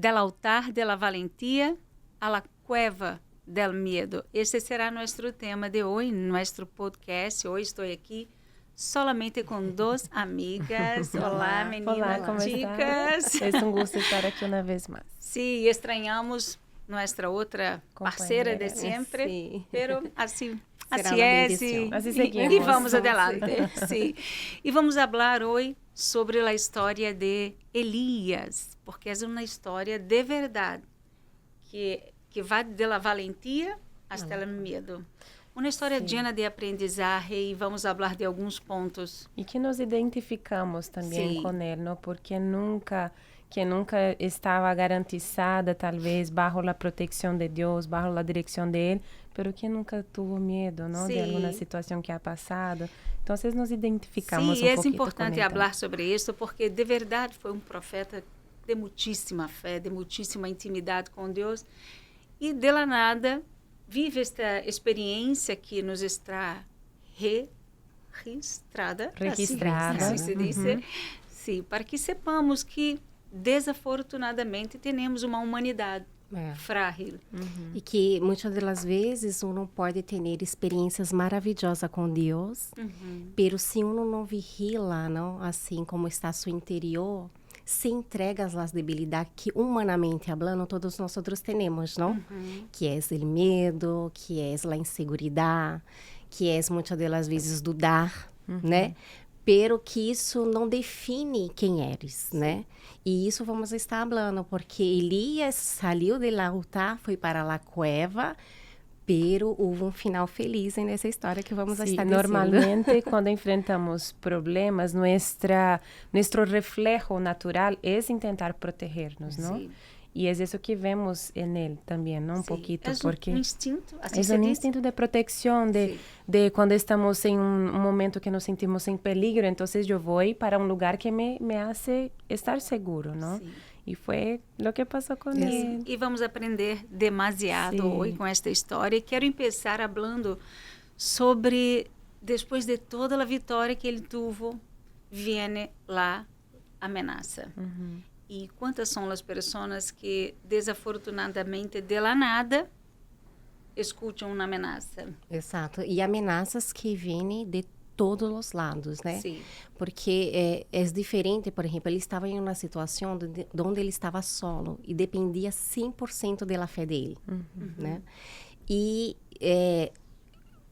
del altar de la valentía a la cueva del miedo. Esse será nosso tema de hoje, nosso podcast. Hoje estou aqui solamente com duas amigas. Olá, meninas. Olá, como chicas. É um gosto estar aqui uma vez mais. Sí, extrañamos nossa outra parceira de sempre, sí. pero assim Será é, Assim seguimos. E vamos adelante. Sim. E vamos falar hoje sobre a história de Elias, porque é uma história de verdade que vai da valentia até o medo. Uma história llena de aprendizagem e vamos falar de alguns pontos. E que nos identificamos também com ele, não? Porque nunca estava garantizada, talvez, bajo a proteção de Deus, bajo a direção de Ele, pero que nunca tuvo medo, não? De alguma situação que ha passado. Então, nos identificamos Sim, um é pouquinho importante falar sobre isso, porque de verdade foi um profeta de muitíssima fé, de muitíssima intimidade com Deus, e de la nada vive esta experiência que nos está registrada, assim se diz, sim, para que sepamos que desafortunadamente temos uma humanidade frágil. E que muitas das vezes uno pode ter experiências maravilhosas com Deus, pero se uno não vigila, não, assim como está seu interior, se entrega às debilidades que humanamente hablando todos nós outros temos, não? Que é o medo, que é a inseguridade, que é muitas das vezes dudar, né? Pero que isso não define quem eres, né? E isso vamos estar falando, porque Elias saiu do altar, foi para a cueva, pero houve um final feliz nessa história que vamos estar dizendo. Normalmente, quando enfrentamos problemas, nosso reflejo natural é tentar proteger-nos, não? Sim. E é isso que vemos nele também, não? Sim. Porque um instinto, assim é um instinto de proteção, de quando estamos em um momento que nos sentimos em peligro, então eu vou para um lugar que me hace estar seguro, não? Sim. E foi o que passou com ele. E vamos aprender demasiado hoje com esta história. E quero começar falando sobre, depois de toda a vitória que ele teve, vem lá a ameaça. E quantas são as pessoas que, desafortunadamente, de la nada, escutam uma ameaça? Exato. E ameaças que vêm de todos os lados, né? Sim. Porque é diferente, por exemplo, ele estava em uma situação onde ele estava solo e dependia 100% da fé dele, né? E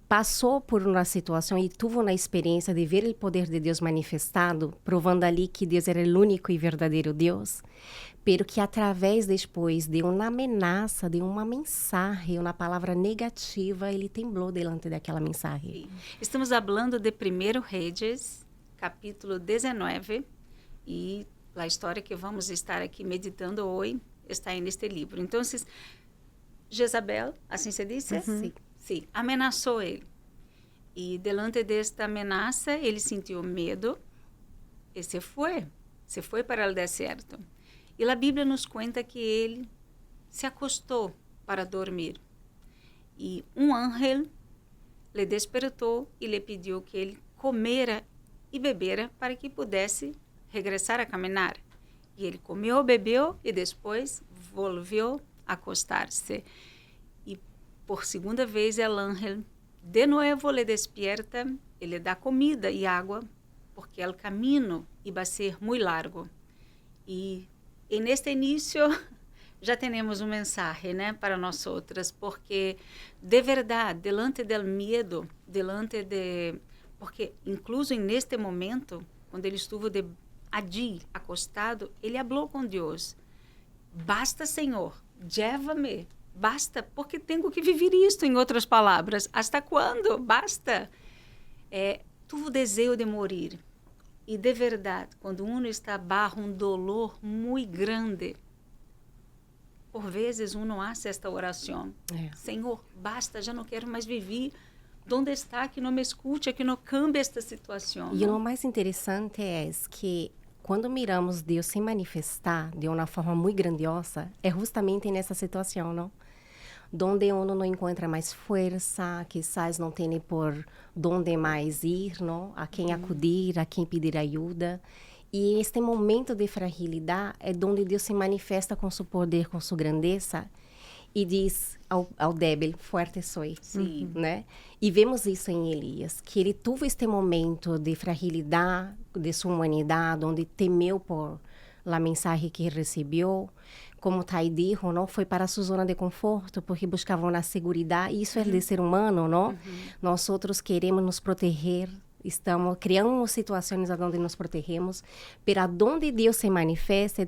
passou por uma situação e teve uma experiência de ver o poder de Deus manifestado, provando ali que Deus era o único e verdadeiro Deus, pero que através depois de uma ameaça, de uma mensagem, uma palavra negativa, ele temblou diante daquela mensagem. Sim. Estamos falando de 1 Reis, capítulo 19, e a história que vamos estar aqui meditando hoje está neste livro. Então, Jezabel, assim se diz? Sim, ameaçou ele. E, delante desta ameaça, ele sentiu medo e se foi para o deserto. E a Bíblia nos conta que ele se acostou para dormir. E um ángel lhe despertou e lhe pediu que ele comera e bebera para que pudesse regressar a caminhar. E ele comeu, bebeu e depois volveu a acostar-se. Por segunda vez, o ángel de novo lhe despierta, ele dá comida e água, porque o caminho ia ser muito largo. E neste início já temos uma mensagem, né, para nós outras, porque de verdade, delante do medo, porque incluso neste momento, quando ele esteve allí acostado, ele falou com Deus: basta, Senhor, llévame. Basta, porque tenho que viver isto, em outras palavras. Hasta quando? Basta. Tive o desejo de morrer. E, de verdade, quando uno está bajo um dolor muito grande, por vezes uno hace esta oração. Senhor, basta, já não quero mais viver. Onde está que não me escute, que não cambie esta situação? E o mais interessante é que quando miramos Deus se manifestar de uma forma muito grandiosa, é justamente nessa situação, não? Donde uno não encontra mais força, quizás não tem por onde mais ir, não? A quem acudir, a quem pedir ajuda. E este momento de fragilidade é onde Deus se manifesta com seu poder, com sua grandeza, e diz ao débil, forte sou. Sim. Né? E vemos isso em Elias, que ele teve este momento de fragilidade de sua humanidade, onde temeu por a mensagem que recebeu. Como Thay disse, não foi para sua zona de conforto, porque buscavam a segurança. Isso é de ser humano, não? Nós outros queremos nos proteger. Estamos criando situações onde nos protegemos, mas onde Deus se manifesta é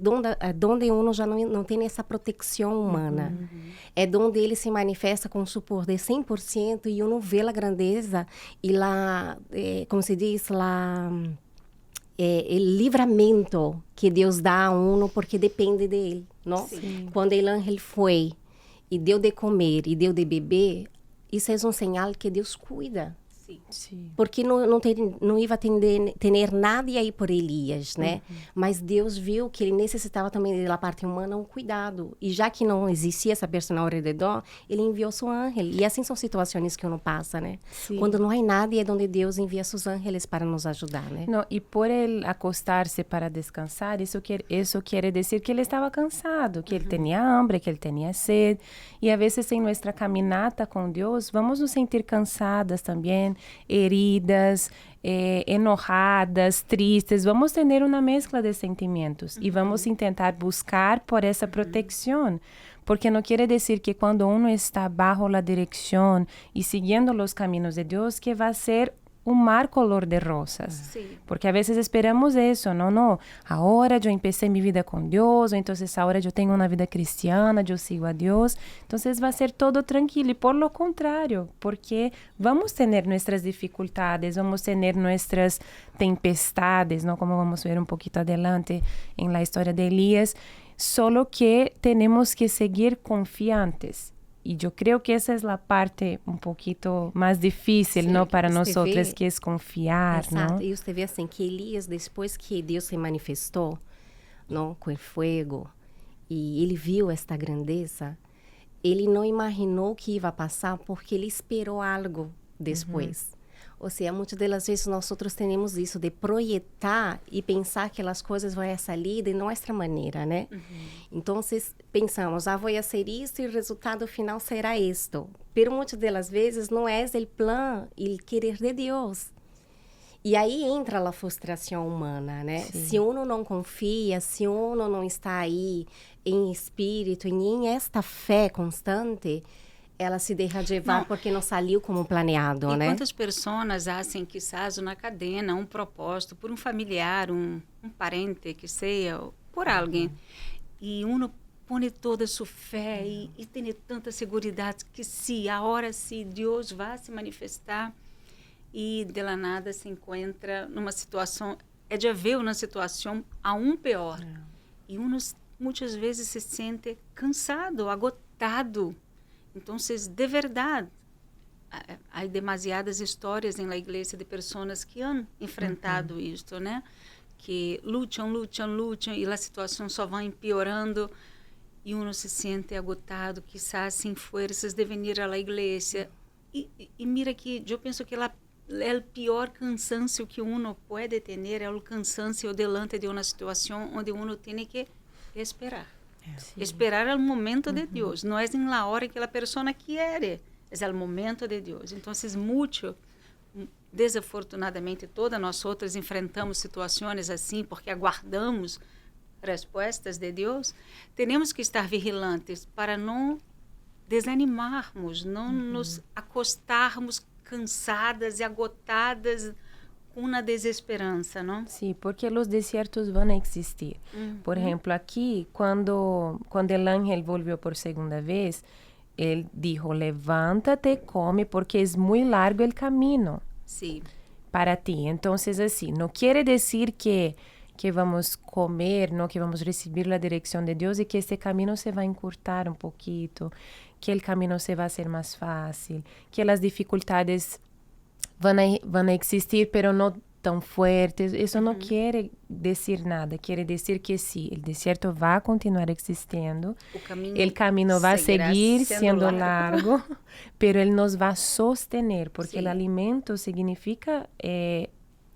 onde uno já não tem essa proteção humana. É onde Ele se manifesta com seu poder 100% e uno vê a grandeza e como se diz, o livramento que Deus dá a uno porque depende dele, não? Sim. Quando o ángel foi e deu de comer e deu de beber, isso é um sinal que Deus cuida. Sim. Porque não ia ter nada aí por Elias, né? Mas Deus viu que ele necessitava também da parte humana um cuidado. E já que não existia essa pessoa ao redor, ele enviou seu ángel. E assim são situações que uno passa, né? Sim. Quando não há nada, é onde Deus envia seus ángeles para nos ajudar, né? No, y por él acostarse para descansar, eso quiere decir que él estaba cansado, que él tenía hambre, que él tenía sed. Y a veces en nuestra caminata con Dios vamos nos sentir cansadas también, heridas, enojadas, tristes. Vamos tener una mezcla de sentimientos y vamos a intentar buscar por esa protección. Porque no quiere decir que cuando uno está bajo la dirección y siguiendo los caminos de Dios, que va a ser un mar color de rosas. Sí. Porque a veces esperamos eso, no, ahora yo empecé mi vida con Dios, entonces ahora yo tengo una vida cristiana, yo sigo a Dios, entonces va a ser todo tranquilo. Y por lo contrario, porque vamos a tener nuestras dificultades, vamos a tener nuestras tempestades, ¿no? Como vamos a ver un poquito adelante en la historia de Elías, solo que tenemos que seguir confiantes. Y yo creo que esa es la parte un poquito más difícil, ¿no? Para nosotros, que es confiar, Exato. ¿no? E você vê assim, que Elias, depois que Deus se manifestou, não, com o fogo, e ele viu esta grandeza, ele não imaginou que ia passar, porque ele esperou algo depois. Ou seja, muitas das vezes nós outros temos isso de projetar e pensar que as coisas vão sair de nossa maneira, né? Então, pensamos, vou fazer isso e o resultado final será isto. Mas muitas das vezes não é o plano e o querer de Deus. E aí entra a frustração humana, né? Sim. Se uno não confia, se uno não está aí em espírito, em esta fé constante, ela se deixa levar porque não saiu como planeado, e né? quantas pessoas acham que quizás na cadena um propósito por um familiar, um parente que seja, por alguém, e uno põe toda a sua fé e tem tanta segurança que se a hora se Deus vai se manifestar e de la nada se encontra numa situação, de haver uma situação aún pior. E uno muitas vezes se sente cansado, agotado. Então, de verdade, há demasiadas histórias na igreja de pessoas que han enfrentado isto, né? Que lutam e a situação só vai empeorando e uno se sente agotado, quizás sem forças de vir à igreja. E mira que eu penso que o pior cansancio que uno pode ter é o cansancio delante de uma situação onde uno tem que esperar. Esperar o momento de Deus. Não é na hora que a pessoa quer, é o momento de Deus. Então, muito, desafortunadamente, todas nós outras enfrentamos situações assim, porque aguardamos respostas de Deus. Temos que estar vigilantes para não desanimarmos, não nos acostarmos cansadas e agotadas una desesperanza, ¿no? Sí, porque los desiertos van a existir. Por ejemplo, aquí, cuando el ángel volvió por segunda vez, él dijo, levántate, come, porque es muy largo el camino Sí. para ti. Entonces, así, no quiere decir que vamos comer, ¿no? Que vamos recibir la dirección de Dios y que este camino se va a encurtar un poquito, que el camino se va a hacer más fácil, que las dificultades van a existir, pero no tan fuertes. Eso no quiere decir nada. Quiere decir que sí, el desierto va a continuar existiendo. El camino va a seguir siendo largo, pero él nos va a sostener, porque el alimento significa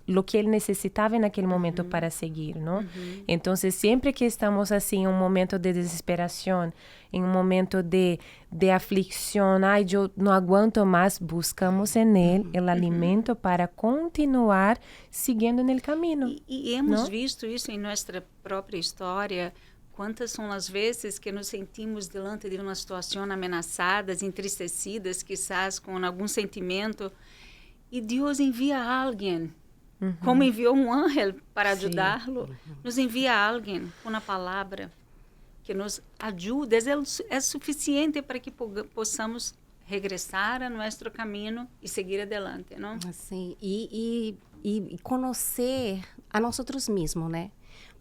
lo que ele necessitava naquele momento para seguir, não? Então, sempre que estamos assim, em um momento de desesperação, em um momento de aflição, ai, eu não aguento mais, buscamos em ele o alimento para continuar seguindo no caminho. E hemos visto isso em nossa própria história. Quantas são as vezes que nos sentimos diante de uma situação ameaçadas, entristecidas, quizás com algum sentimento, e Deus envia alguém, como enviou um anjo para ajudá-lo, nos envia alguém com uma palavra que nos ajuda, é suficiente para que possamos regressar a nosso caminho e seguir adelante, não? Assim, e conhecer a nós mesmos, né?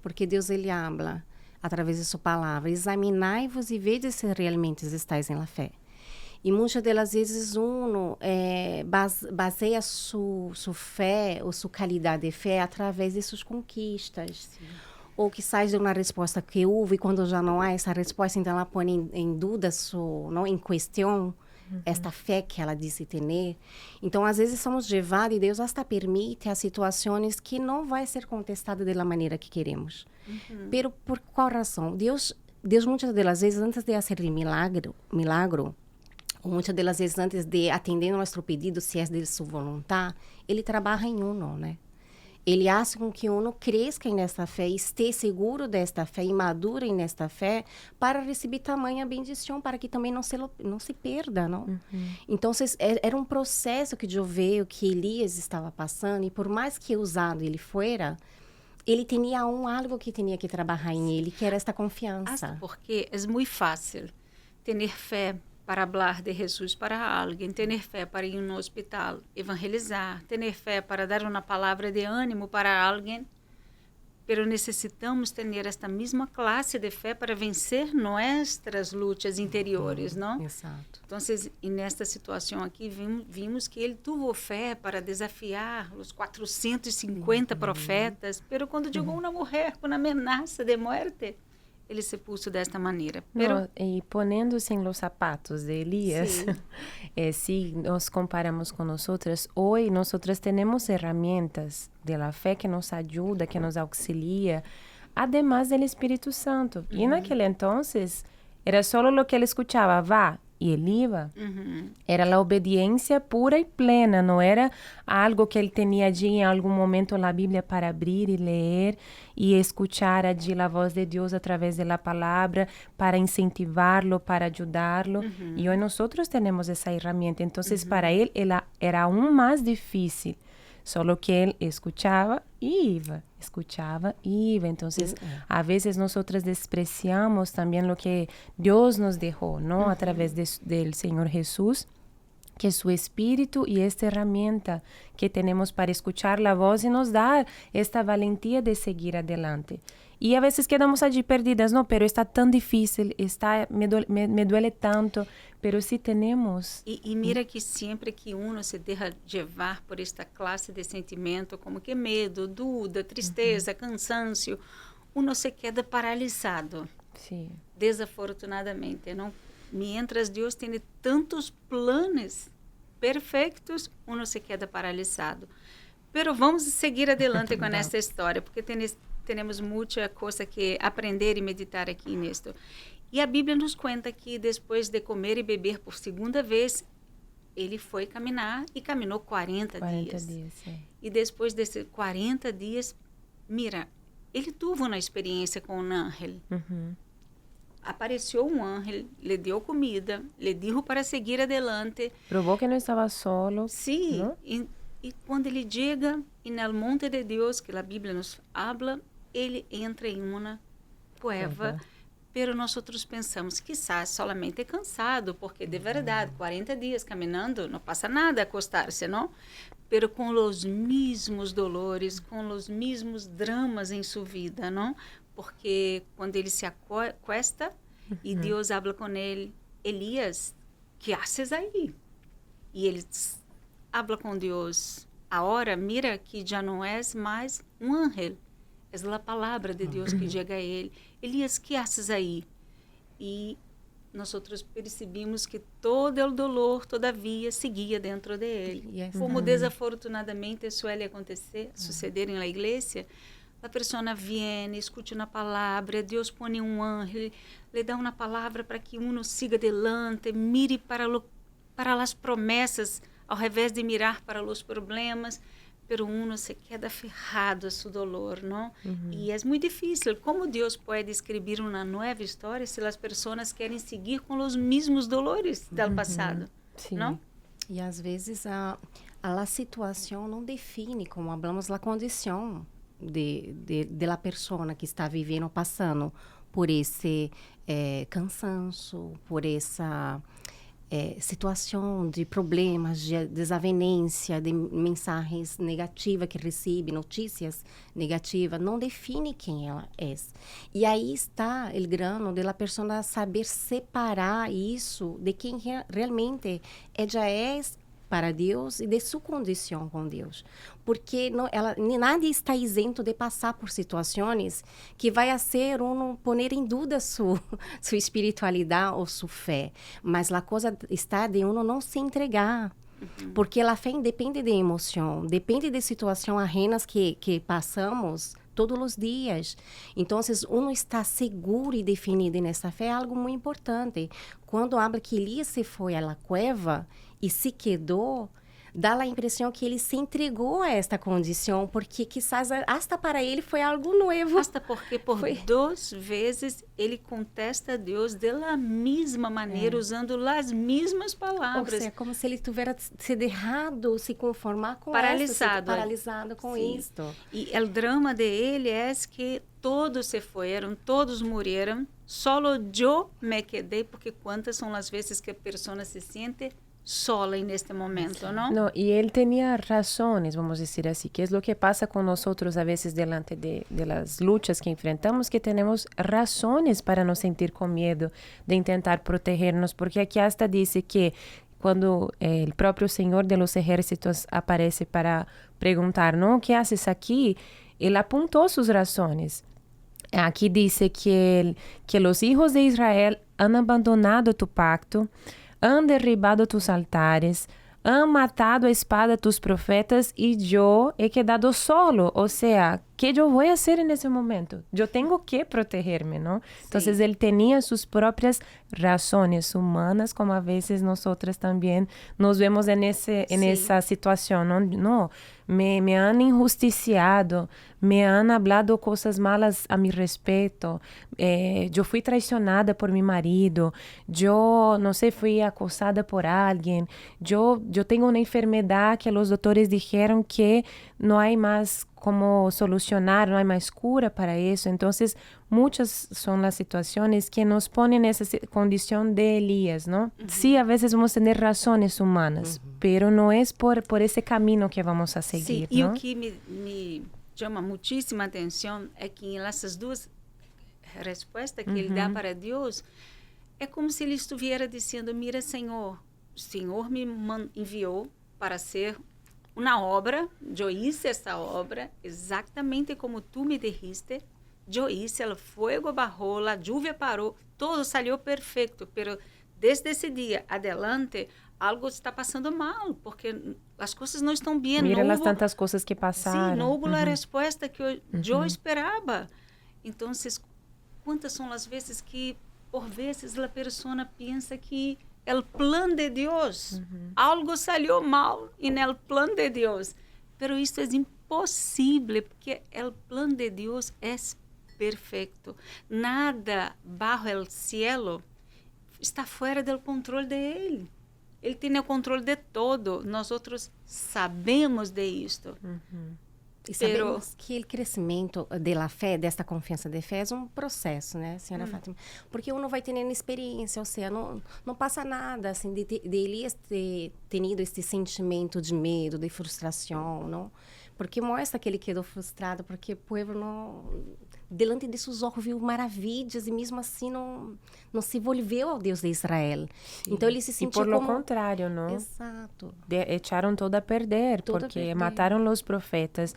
Porque Deus, ele habla através de sua palavra, examinai-vos e vedes se realmente estáis na fé. E muitas das vezes baseia sua fé ou sua qualidade de fé através de suas conquistas. Sim. Ou que sai de uma resposta que houve e quando já não há essa resposta, então ela põe em dúvida, em questão, esta fé que ela disse ter. Então, às vezes, somos levados e Deus até permite as situações que não vai ser contestada da maneira que queremos. Pero por qual razão? Deus muitas das vezes, antes de fazer milagre, ou muitas das vezes antes de atender nosso pedido, se é de sua vontade, ele trabalha em né? Ele faz com que cresça nesta fé, esteja seguro desta fé e madure nesta fé para receber tamanha bendição, para que também não se perda, não? Então, era um processo que eu vejo que Elias estava passando, e por mais que usado ele fora, ele tinha algo que tinha que trabalhar em ele, que era esta confiança. Porque é muito fácil ter fé para falar de Jesus para alguém, ter fé para ir no hospital, evangelizar, ter fé para dar uma palavra de ânimo para alguém, mas necessitamos ter esta mesma classe de fé para vencer nossas lutas interiores, não? Exato. Então, nesta situação aqui, vimos que ele teve fé para desafiar os 450 profetas, mas quando chegou uma mulher com ameaça de morte, ele se puso desta maneira. E ponendo-se em los zapatos de Elias, se nos comparamos com nós, hoje nós temos ferramentas de la fé que nos ajuda, que nos auxilia, además do Espírito Santo. E naquele entonces era só o que ele escutava, vá, e ele ia. Era a obediência pura e plena, não era algo que ele tinha allí em algum momento na Bíblia para abrir e ler e escuchar allí a voz de Deus através da palavra para incentivar-lo, para ajudá-lo. E hoje nós temos essa ferramenta. Então, para ele, era aún mais difícil. Só que ele escutava e ia. Escutava e ia. Então, a vezes, nós despreciamos também o que Deus nos deixou, não? Através do Senhor Jesus, que é seu Espírito e esta ferramenta que temos para escuchar a voz e nos dar esta valentia de seguir adelante. E a vezes quedamos allí perdidas, não, pero está tão difícil, me duele tanto, pero si temos. E mira que sempre que uno se deixa levar por esta classe de sentimento, como que medo, dúvida, tristeza, cansancio, uno se queda paralisado. Sim. Desafortunadamente, não? Mientras Deus tem tantos planos perfeitos, uno se queda paralisado. Pero vamos seguir adelante com esta história, porque temos muita coisa que aprender e meditar aqui nisto. E a Bíblia nos conta que depois de comer e beber por segunda vez, ele foi caminhar e caminhou 40 dias. E depois desses 40 dias, mira, ele teve uma experiência com um anjo. Apareceu um anjo, lhe deu comida, lhe disse para seguir adelante. Provou que não estava solo. Sim, e quando ele chega no monte de Deus, que a Bíblia nos habla, ele entra em uma cueva, pero nós pensamos, quizás solamente cansado, porque de verdade, 40 dias caminhando, não passa nada acostar-se, não? Pero com os mesmos dolores, com os mesmos dramas em sua vida, não? Porque quando ele se acuesta e Deus habla com ele, Elias, que haces aí? E ele habla com Deus. Agora, mira que já não és mais um anjo, é a palavra de Deus que chega a ele. Elias, que haces aí? E nós percebimos que todo o dolor, todavia, seguia dentro dele. Yes. Como desafortunadamente suele suceder na igreja, a pessoa vem, escute uma palavra, Deus põe ángel, lhe dá uma palavra para que uno siga adelante, mire para as promessas, ao invés de mirar para os problemas, pero uno se queda aferrado a seu dolor, não? E é muito difícil. Como Deus pode escrever uma nova história se as pessoas querem seguir com os mesmos dolores do passado, não? E às vezes a situação não define, como falamos, a condição de la persona que está vivendo, passando por esse cansaço, por essa situação de problemas, de desavenência, de mensagens negativas que recebe, notícias negativas, não define quem ela é. E aí está o grano de la persona saber separar isso de quem realmente ela é para Deus e de sua condição com Deus. Porque nada está isento de passar por situações que vai ser poner em dúvida sua espiritualidade ou sua fé. Mas a coisa está de não se entregar. Porque a fé depende de emoção, depende de situações ajenas que passamos todos os dias. Então, uno está seguro e definido nessa fé é algo muito importante. Quando habla que Elias se foi à cueva e se quedou, dá a impressão que ele se entregou a esta condição, porque quizás hasta para ele foi algo novo. Hasta porque por 2 vezes ele contesta a Deus da mesma maneira, usando as mesmas palavras. Ou seja, como se ele tivesse se deixado se conformar com paralisado com isto. E o drama dele é que todos se foram, todos morreram, solo eu me quedei, porque quantas são as vezes que a pessoa se sente sola neste momento, ¿no? No, y él tenía razones, vamos a decir así, que es lo que pasa con nosotros a veces delante de las luchas que enfrentamos, que tenemos razones para no sentir con miedo, de intentar protegernos, porque aquí hasta dice que cuando el propio Señor de los ejércitos aparece para preguntar, ¿no? ¿Qué haces aquí? Él apuntó sus razones. Aquí dice que los hijos de Israel han abandonado tu pacto, han derribado tus altares, han matado a espada tus profetas y yo he quedado solo. O sea, ¿qué yo voy a hacer en ese momento? Yo tengo que protegerme, ¿no? Sí. Entonces, él tenía sus propias razones humanas, como a veces nosotras también nos vemos en esa situación, ¿no? No, me han injusticiado, me han hablado cosas malas a mi respeto, yo fui traicionada por mi marido, yo, no sé, fui acosada por alguien, yo tengo una enfermedad que los doctores dijeron que no hay más como solucionar, no hay más cura para eso. Entonces, muchas son las situaciones que nos ponen en esa condición de Elías, ¿no? Sí, a veces vamos a tener razones humanas, pero no es por ese camino que vamos a seguir, sí, ¿no? E o que me chama muchísima atenção é que nessas 2 respostas que ele dá para Deus, é como se ele estivesse dizendo, mira, Senhor, o Senhor me enviou para ser uma obra, eu hice essa obra exatamente como tu me dijiste, eu hice, o fogo barrou, a lluvia parou, todo saiu perfeito, pero desde esse dia adelante, algo está passando mal, porque as coisas não estão bem. Mira as tantas coisas que passaram. Sim, não houve a resposta que eu esperava. Então, quantas são as vezes que, por vezes, a pessoa pensa que é o plano de Deus. Algo saiu mal no plano de Deus. Pero isso é impossível, porque o plano de Deus é perfeito. Nada bajo o cielo está fora do controle dele. Ele tem o controle de todo. Nós outros sabemos de isto. E sabemos que o crescimento da fé, desta confiança de fé, é um processo, né, senhora Fátima? Porque uno vai tendo experiência, ou seja, não passa nada, assim, de Elias ter tenido este sentimento de medo, de frustração, não? Porque mostra que ele quedou frustrado, porque o povo delante de seus olhos viu maravilhas e mesmo assim não se volveu ao Deus de Israel. Sim. Então ele se sentiu como... E por lo contrário, não? Exato. Echaram todo a perder, porque mataram os profetas,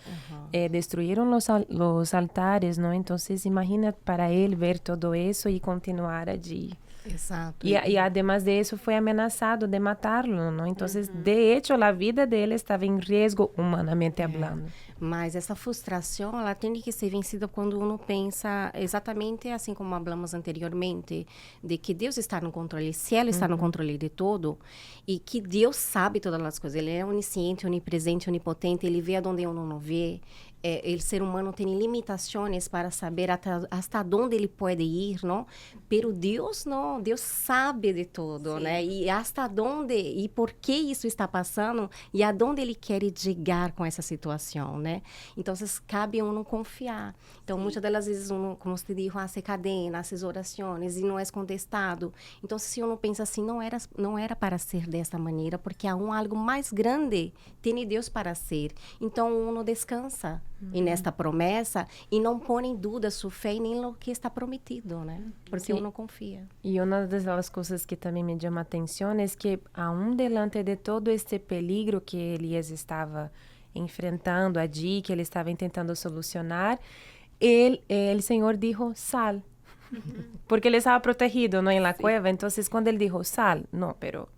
destruíram os altares, não? Então, imagina para ele ver todo isso e continuar allí. Exato. E además de isso, foi ameaçado de matá-lo, não? Então, de hecho, a vida dele estava em risco, humanamente falando. Mas essa frustração, ela tem que ser vencida quando uno pensa exatamente assim como falamos anteriormente, de que Deus está no controle, se Ele está no controle de tudo, e que Deus sabe todas as coisas. Ele é onisciente, onipresente, onipotente, Ele vê aonde uno não vê. O ser humano tem limitações para saber hasta onde ele pode ir, não? Pero Deus não, Deus sabe de tudo, Sim. né? E hasta onde e por que isso está passando e aonde ele quer chegar com essa situação, né? Então, cabe uno confiar. Então, muitas das vezes uno, como você disse, hace cadena, hace orações e não é contestado. Então, se uno pensa assim, não era para ser dessa maneira, porque há algo mais grande tem Deus para ser. Então, uno descansa e nesta promessa e não põe em dúvida sua fé nem no que está prometido, né? Porque uno confia. E uma das coisas que também me chama a atenção é que, aún delante de todo este peligro que Elias estava enfrentando allí, que ele estava tentando solucionar, o Senhor dijo, sal. Porque ele estava protegido, não, em la cueva. Então, quando ele dijo, sal, não, pero,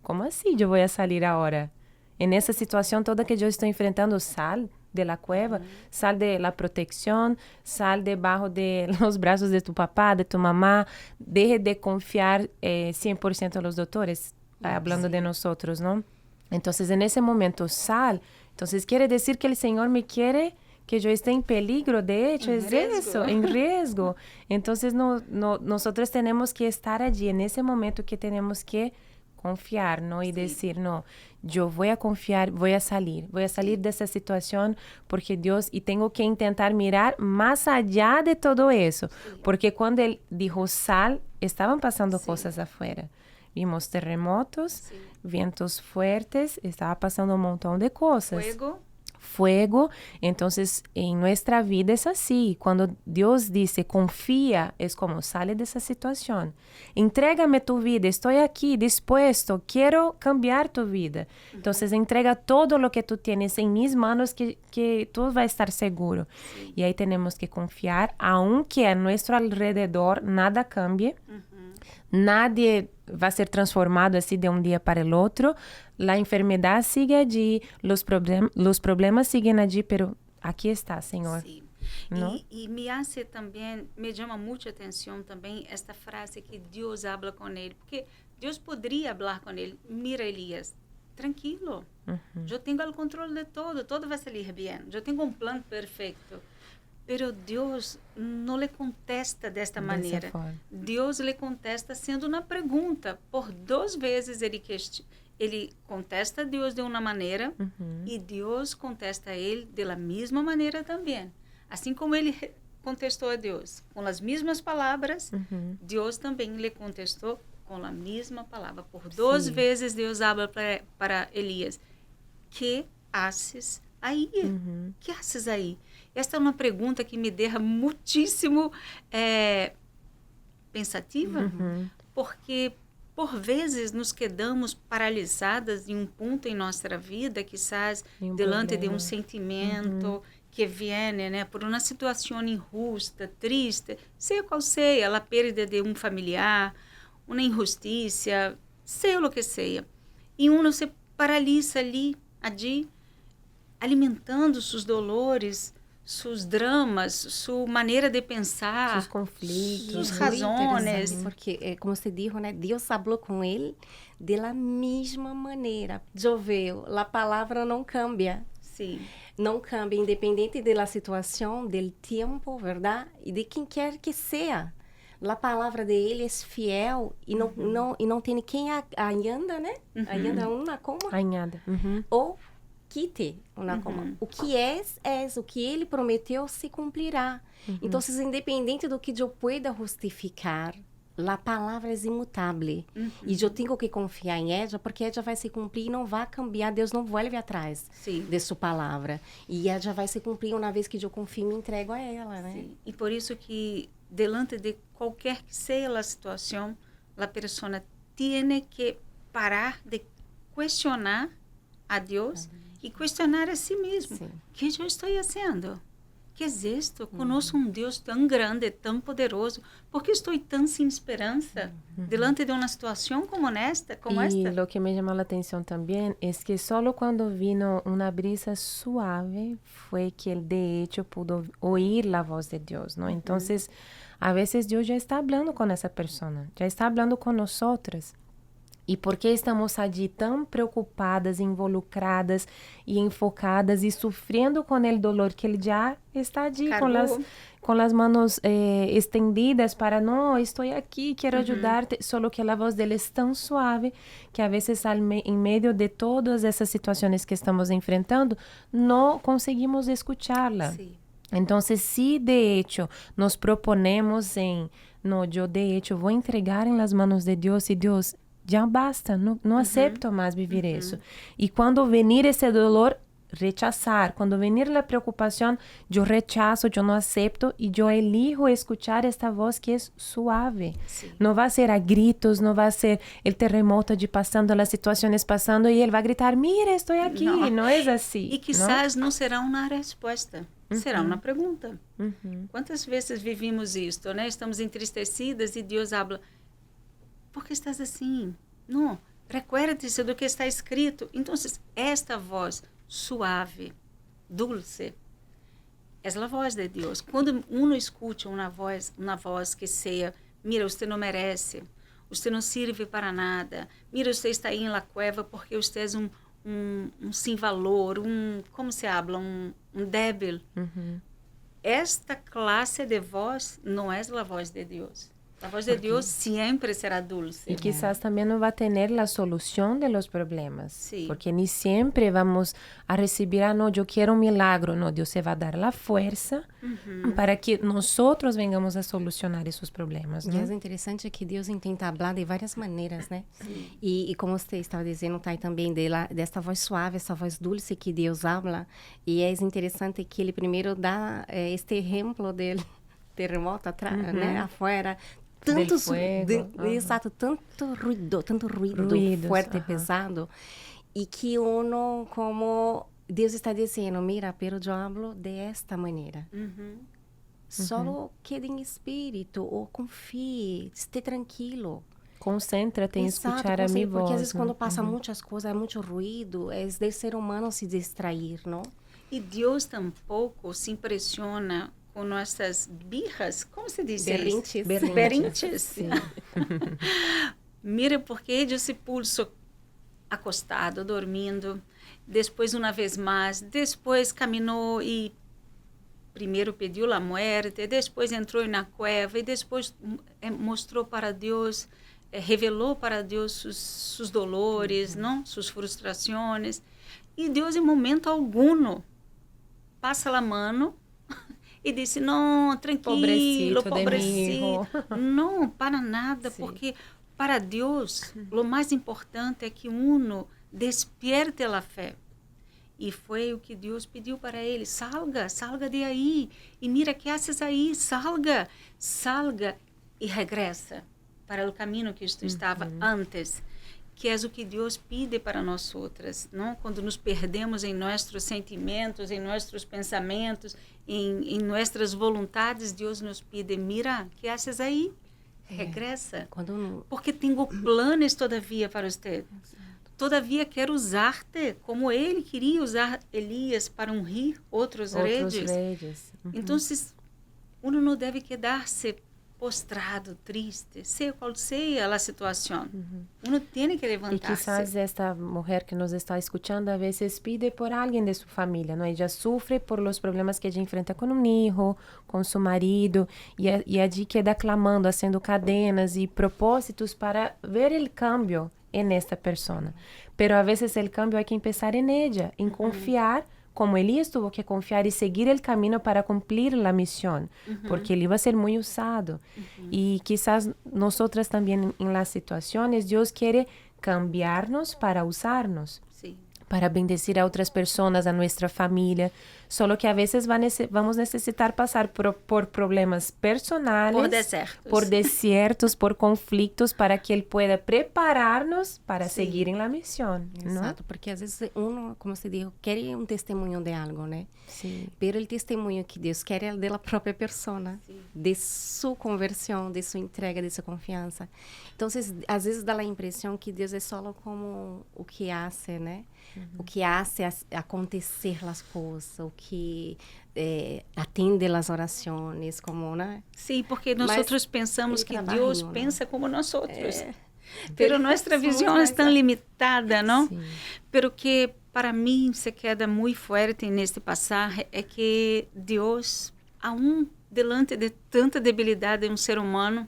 como assim eu vou sair agora? En essa situação toda que eu estou enfrentando, sal de la cueva, sal de la protección, sal debajo de los brazos de tu papá, de tu mamá, deje de confiar 100% a los doctores, hablando de nosotros, ¿no? Entonces, en ese momento, sal. Entonces, quiere decir que el Señor me quiere que yo esté en peligro, de hecho, es eso, en riesgo. Entonces, nosotros tenemos que estar allí, en ese momento que tenemos que confiar, ¿no? Y decir, no, yo voy a confiar, voy a salir de esa situación porque Dios, y tengo que intentar mirar más allá de todo eso, porque cuando Él dijo sal, estaban pasando cosas afuera. Vimos terremotos, vientos fuertes, estaba pasando un montón de cosas. Fuego. Entonces, en nuestra vida es así. Cuando Dios dice, confía, es como sale de esa situación. Entrégame tu vida, estoy aquí, dispuesto, quiero cambiar tu vida. Entonces, entrega todo lo que tú tienes en mis manos, que tú vas a estar seguro. Sí. Y ahí tenemos que confiar, aunque a nuestro alrededor nada cambie. Nadie va a ser transformado así de un día para el otro. La enfermedad sigue allí, los problemas siguen allí, pero aquí está, Señor. Sí. ¿No? Y me hace también, me llama mucha atención también esta frase que Dios habla con él, porque Dios podría hablar con él. Mira, Elías, tranquilo, yo tengo el control de todo va a salir bien, yo tengo un plan perfecto. Pero Deus não lhe contesta desta maneira. Deus lhe contesta sendo uma pergunta. Por 2 vezes ele contesta a Deus de uma maneira e Deus contesta a ele de la mesma maneira também. Assim como ele contestou a Deus com as mesmas palavras, Deus também lhe contestou com a mesma palavra. Por 2 vezes Deus habla para Elias. Que haces aí? Que haces aí? Esta é uma pergunta que me deixa muitíssimo pensativa, porque por vezes nos quedamos paralisadas em um ponto em nossa vida, quizás delante de um sentimento que vem, né, por uma situação injusta, triste, seja qual seja, a perda de um familiar, uma injustiça, seja o que seja, e uno se paralisa allí, alimentando seus dolores, seus dramas, sua maneira de pensar, seus conflitos, suas razões. Porque, como você disse, né, Deus falou com ele de la mesma maneira. Choveu, a palavra não cambia. Sim. Não cambia, independente da situação, do tempo, verdade? E de quem quer que seja. A palavra de ele é fiel e não tem quem añada, né? Añada uma como? Añada. Ou quite uma coma. O que é, o que ele prometeu se cumprirá. Então, independente do que eu pueda justificar, a palavra é imutável. E eu tenho que confiar em ela, porque ela vai se cumprir e não vai cambiar. Deus não volve atrás de sua palavra. E ela vai se cumprir uma vez que eu confio e me entrego a ela, né? Sim. E por isso que, delante de qualquer que seja a situação, a pessoa tem que parar de questionar a Deus e questionar a si mesmo. O que eu estou fazendo? que é isto? Conosco Deus tão grande, tão poderoso. ¿Por qué estou tão sem esperança delante de uma situação como esta? Y lo que me llamó la atención también es que solo cuando vino una brisa suave fue que él de hecho pudo oír la voz de Dios, ¿no? Entonces, a veces Dios ya está hablando con esa persona, ya está hablando con nosotras. E por que estamos allí tão preocupadas, involucradas e enfocadas e sofrendo com o dolor que ele já está allí com as manos estendidas para, não, estou aqui, quero ajudar-te, solo que a voz dele é tão suave que a vezes em meio de todas essas situações que estamos enfrentando, não conseguimos escuchá-la. Então, se de hecho nos proponemos em, não, eu de hecho vou entregar em las manos de Deus e Deus, já basta, não acepto mais viver isso. E quando venir esse dolor, rechazar. Quando venir a preocupação, eu rechazo, eu não acepto e eu elijo escuchar esta voz que é suave. Não vai ser a gritos, não vai ser o terremoto de passando, as situações passando e ele vai gritar, mira, estou aqui. Não é assim. E quizás não será uma resposta. Será uma pergunta. Quantas vezes vivimos isto, né? Estamos entristecidas e Deus habla, ¿por que estás assim? Não, recuérdate do que está escrito. Então, esta voz suave, dulce, é a voz de Deus. Quando uno escuta uma voz que seja, mira, você não merece, você não serve para nada, mira, você está aí na cueva porque você é um sem valor, como se habla, um débil. Esta classe de voz não é a voz de Deus. A voz de Deus sempre será dulce. Y quizás también no va a tener la solución de los problemas. Porque ni siempre vamos a recibir, no, yo quiero un milagro. No, Dios se va a dar la fuerza para que nosotros vengamos a solucionar esos problemas. E o interessante é que Deus tenta falar de várias maneiras, né? E como você estava dizendo, Thay, também desta voz suave, essa voz dulce que Deus habla. E é interessante que ele primeiro dá este exemplo dele, terremoto atrás, né? Afuera. Exato, tanto ruído forte, pesado, e que uno, como Deus está dizendo, mira, pero eu hablo de esta maneira. Solo quede em espírito, ou confie, esté tranquilo. Concéntrate em escuchar a minha voz. Porque às vezes quando passa muitas coisas, muito ruído, é do ser humano se distrair, não? E Deus tampouco se impressiona com nossas birras, como se diz? Berrinches. Mira, porque ele se pulso acostado, dormindo, depois uma vez mais, depois caminhou e primeiro pediu a morte, depois entrou na cueva e depois mostrou para Deus, revelou para Deus seus dolores, não? Suas frustrações. E Deus, em momento algum, passa a mão e disse, não, tranquilo, pobrecito. Não, para nada, porque para Deus, o mais importante é que uno despierte a fé. E foi o que Deus pediu para ele, salga de aí. E mira, que haces aí? Salga e regressa para o caminho que tu estava antes. Que é o que Deus pede para nós outras, não? Quando nos perdemos em nossos sentimentos, em nossos pensamentos, em nossas vontades, Deus nos pede, mira, que haces aí? Regressa. Porque tenho planos todavia para você. Todavia quero usar-te como ele queria usar Elias para ungir outros reis. Então, uno não deve quedar-se postrado, triste, seja qual seja a situação. Uno tem que levantar-se. E quizás esta mulher que nos está escuchando a veces pide por alguém de sua família, não? Ella sufre por los problemas que ella enfrenta com um hijo, com seu marido, e allí queda clamando, haciendo cadenas e propósitos para ver o cambio en esta persona. Pero a veces el cambio hay que empezar en ella, en confiar, como Elías tuvo que confiar y seguir el camino para cumplir la misión, porque él iba a ser muy usado. Y quizás nosotras también en las situaciones, Dios quiere cambiarnos para usarnos. para bendecir a outras pessoas, a nossa família. Só que a vezes vamos necessitar passar por problemas personais, por desertos, por conflitos, para que Ele pueda preparar-nos para seguir em la missão. Exato, porque às vezes como se diz, quer um testemunho de algo, né? Sim. Pero o testemunho que Deus quer é da própria pessoa, de sua conversão, de sua entrega, de sua confiança. Então, às vezes dá a impressão que Deus é só como o que hace, né? O que hace acontecer as coisas, o que atende as orações, como, né? Sim, porque nós pensamos que Deus pensa como nós outros. Pero nossa visão é tão limitada, não? Sim. Pero que para mim se queda muito forte neste passar é que Deus, aún delante de tanta debilidade de um ser humano,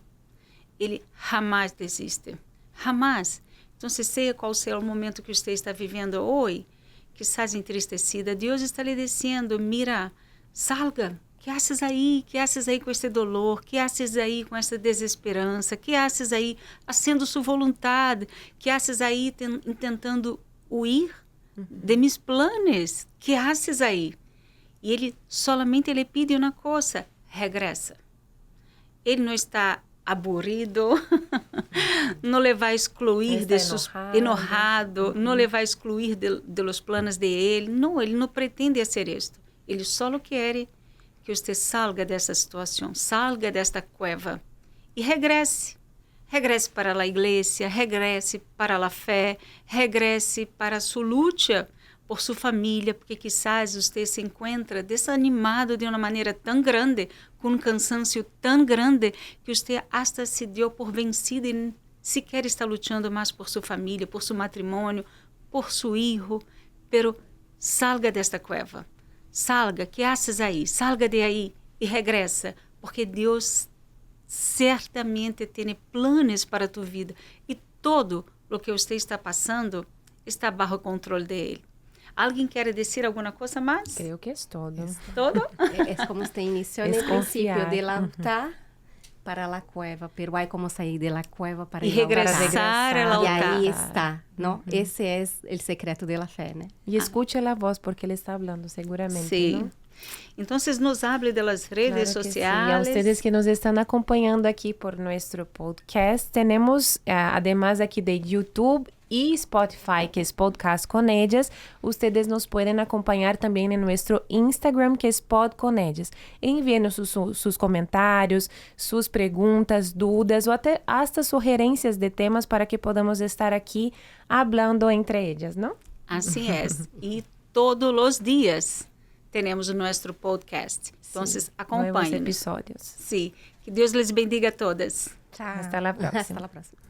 Ele jamais desiste. Jamais. Então, seja qual seja o momento que você está vivendo hoje, que estás entristecida, Deus está lhe dizendo, mira, salga, que haces aí? Que haces aí com esse dolor? Que haces aí com essa desesperança? Que haces aí fazendo sua vontade? Que haces aí tentando huir de mis planos? Que haces aí? E Ele solamente lhe pede uma coisa, regressa. Ele não está aburrido, não le vai excluir de seus enojado, não le vai excluir de los planos de ele. Não, ele não pretende fazer isto. Ele só quer que você salga dessa situação, salga desta cueva e regresse. Regresse para a igreja, regresse para a fé, regresse para a sua luta por sua família, porque quizás você se encontra desanimado de uma maneira tão grande, com um cansaço tão grande, que você hasta se deu por vencido e sequer está lutando mais por sua família, por seu matrimônio, por seu filho. Pero salga desta cueva. Salga, que haces aí? Salga de aí e regressa, porque Deus certamente tem planos para a tua vida e todo o que você está passando está bajo controle dele. Alguém quer dizer alguma coisa mais? Creio que é todo. ¿Todo? É como se inició no princípio de altar para a cueva, pero hay como sair de la cueva para regressar ao altar. E aí está, não? Esse é o secreto da fé, né? E escute a voz, porque ele está falando seguramente. Sim. ¿No? Então, nos hable das redes claro sociais. Sí. A ustedes que nos están acompanhando aquí por nuestro podcast, tenemos, además aquí de YouTube y Spotify, que es Podcast con Ellas, ustedes nos pueden acompañar también en nuestro Instagram, que es Pod con Ellas. Envíenos sus comentarios, sus preguntas, dudas o hasta sugerencias de temas para que podamos estar aquí hablando entre ellas, ¿no? Así es. Y todos los días tenemos nuestro podcast. Entonces, acompanhem. Nuevos episodios. Sí. Que Deus les bendiga a todas. Tchau. Hasta la próxima. Hasta la próxima.